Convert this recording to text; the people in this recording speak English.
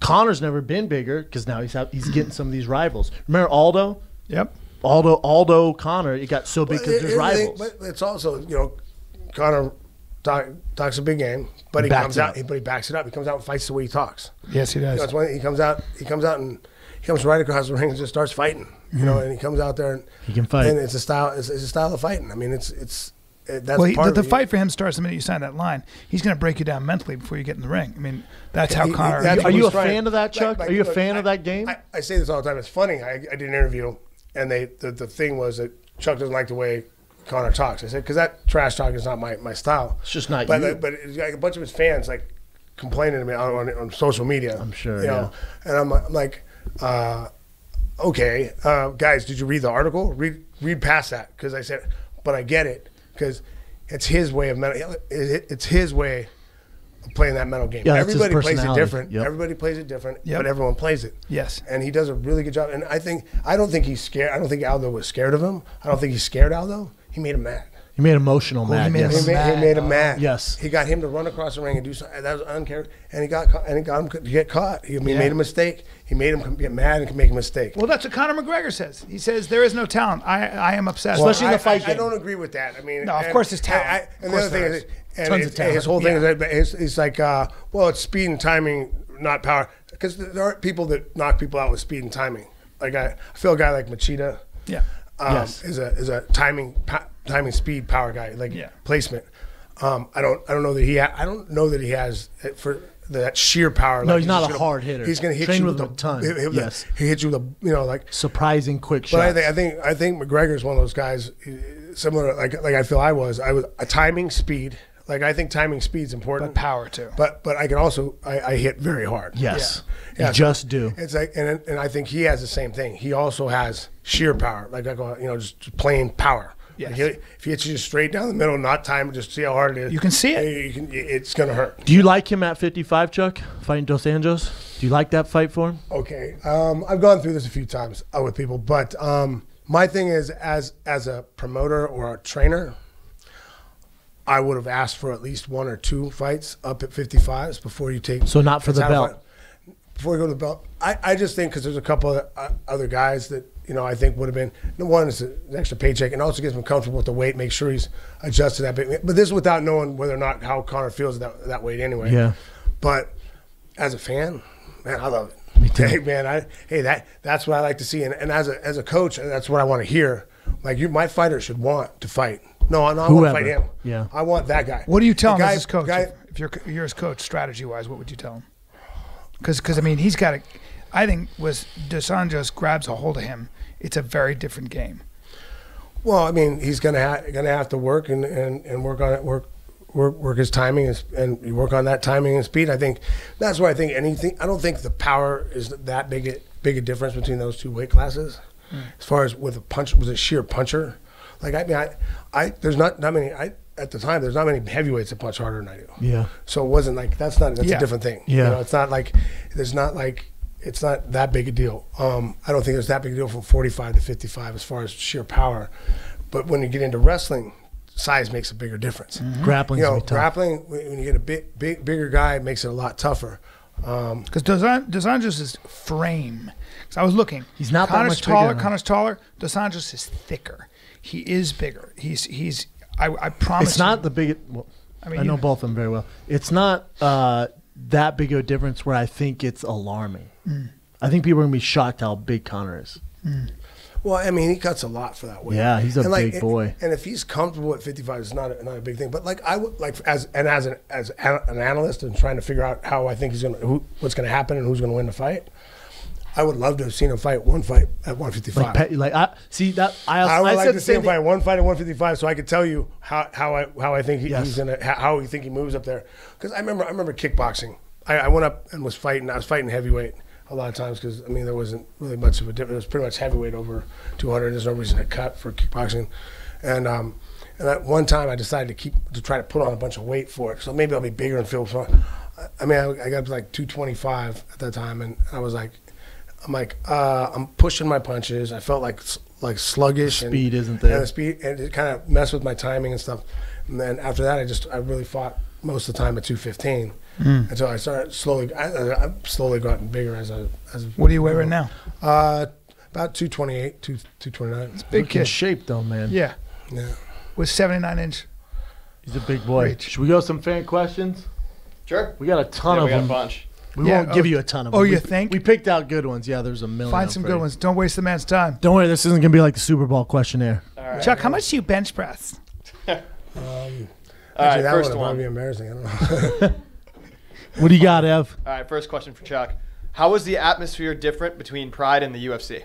Conor's never been bigger because now he's getting some of these rivals. Remember Aldo? Yep. Aldo Conor, it got so big because there's rivals. But it's also, you know, Conor talks a big game, but he comes out, but he backs it up. He comes out and fights the way he talks. Yes, he does. You know, it's when he comes out and he comes right across the ring and just starts fighting. You know, and he comes out there and he can fight. And it's a style of fighting. I mean, that's the fight for him starts the minute you sign that line. He's going to break you down mentally before you get in the ring. I mean, that's how Conor. Are you a fan of that, Chuck? Are you a fan of that game? I say this all the time. It's funny. I did an interview, and the thing was that Chuck doesn't like the way Conor talks. I said, because that trash talk is not my style. It's just not you. But it's like a bunch of his fans like complaining to me on social media. I'm sure. You know? And I'm like, okay, guys, did you read the article? Read past that, because I said, but I get it. Because it's his way of it's his way of playing that mental game. Yeah, everybody plays it different. Yep. Everybody plays it different, but everyone plays it. Yes. And he does a really good job. And I don't think he's scared. I don't think Aldo was scared of him. I don't think he scared Aldo. He made him mad. He made emotional mad. He made him mad. Yes. He got him to run across the ring and do something. That was uncharacteristic. And he got him to get caught. He made a mistake. He made him get mad and make a mistake. Well, that's what Conor McGregor says. He says there is no talent. I am obsessed. Especially in the fight game. I don't agree with that. I mean, no, of course it's talent. And the other thing is, his whole thing is it's like, well, it's speed and timing, not power. Because there are people that knock people out with speed and timing. Like I feel a guy like Machida. Yeah. Is a timing speed power guy, like placement. I don't know that he has for that sheer power. No, like he's not a hard hitter. He's going to hit Train you with a ton. Yes, he hits you with like surprising quick shots. But I think McGregor is one of those guys similar. Like I feel I was a timing speed. Like I think timing speed's important, but power too. But I can also I hit very hard. Yes, you just do. It's like and I think he has the same thing. He also has sheer power, like just plain power. Yes. Like if he hits you straight down the middle, not time, just see how hard it is. You can see it. It's gonna hurt. Do you like him at 55, Chuck, fighting Dos Anjos? Do you like that fight for him? Okay, I've gone through this a few times with people, but my thing is as a promoter or a trainer, I would have asked for at least 1 or 2 fights up at 55s before you take. So not for the belt. Before you go to the belt, I just think because there's a couple of other guys that I think would have been. One is an extra paycheck, and also gets him comfortable with the weight, make sure he's adjusted that bit. But this is without knowing whether or not how Conor feels that weight anyway. Yeah. But as a fan, man, I love it. Me too. Hey man, that's what I like to see, and as a coach, that's what I want to hear. Like my fighter should want to fight. No, I want to fight him. Yeah. I want that guy. What do you tell him as his coach? If you're his coach, strategy-wise, what would you tell him? Because I mean, he's got to. I think was Dos Anjos grabs a hold of him, it's a very different game. Well, I mean, he's gonna have to work and work on it, work his timing and work on that timing and speed. I think that's where I think anything. I don't think the power is that big a difference between those 2 weight classes. As far as with a sheer puncher. Like I mean, there's not many. At the time, there's not many heavyweights that punch harder than I do. Yeah. So it wasn't like that's a different thing. Yeah. It's not like it's not that big a deal. I don't think it's that big a deal from 45 to 55 as far as sheer power. But when you get into wrestling, size makes a bigger difference. Mm-hmm. Grappling, when you get a bigger guy, it makes it a lot tougher. Because Dos Anjos' frame. Because I was looking, he's not Conor's that much taller. bigger. Connor's taller. Dos Anjos is thicker. He is bigger. He's. I promise. It's not the biggest. Well, I know both of them very well. It's not that big of a difference where I think it's alarming. I think people are gonna be shocked how big Conor is. Well, I mean, he cuts a lot for that weight. Yeah, he's a big boy. And if he's comfortable at 55, it's not a big thing. But like I would like as an analyst and trying to figure out how I think what's gonna happen and who's gonna win the fight. I would love to have seen him fight one fight at 155. I would like to see him fight one fight at 155, so I could tell you how I think he's gonna how we think he moves up there. Because I remember kickboxing. I went up and was fighting. I was fighting heavyweight a lot of times because I mean there wasn't really much of a difference. It was pretty much heavyweight over 200. There's no reason to cut for kickboxing, and that one time I decided to try to put on a bunch of weight for it. So maybe I'll be bigger and feel fun. I mean I got up to like 225 at that time, and I was like. I'm pushing my punches. I felt like sluggish. Speed isn't there. And the speed, and it kind of messed with my timing and stuff. And then after that, I really fought most of the time at 215. And so I started slowly. I've slowly gotten bigger as what do you weigh right now? About 228, 229. It's a big kid. Shape though, man. Yeah. Yeah. With 79-inch. He's a big boy. Reach. Should we go some fan questions? Sure. We got a ton of them. We got a bunch. We won't give you a ton of them. Oh, you think? We picked out good ones. Yeah, there's a million. Find some good ones. Don't waste the man's time. Don't worry, this isn't going to be like the Super Bowl questionnaire. All right. Chuck, how much do you bench press? All Actually, right, that first would one. be embarrassing. I don't know. What do you got, Ev? All right, first question for Chuck. How was the atmosphere different between Pride and the UFC?